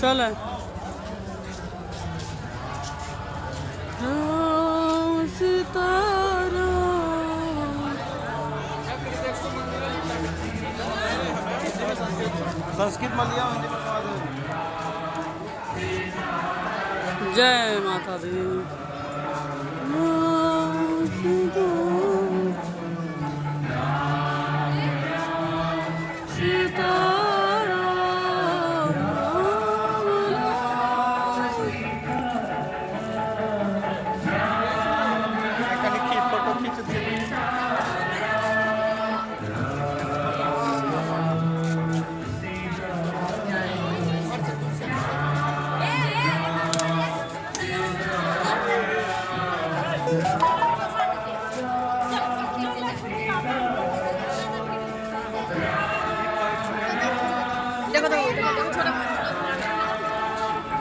चल सितारा संस्कृत मलिया जय माता दी। फोटो खींच देखो देखो देखो छोटा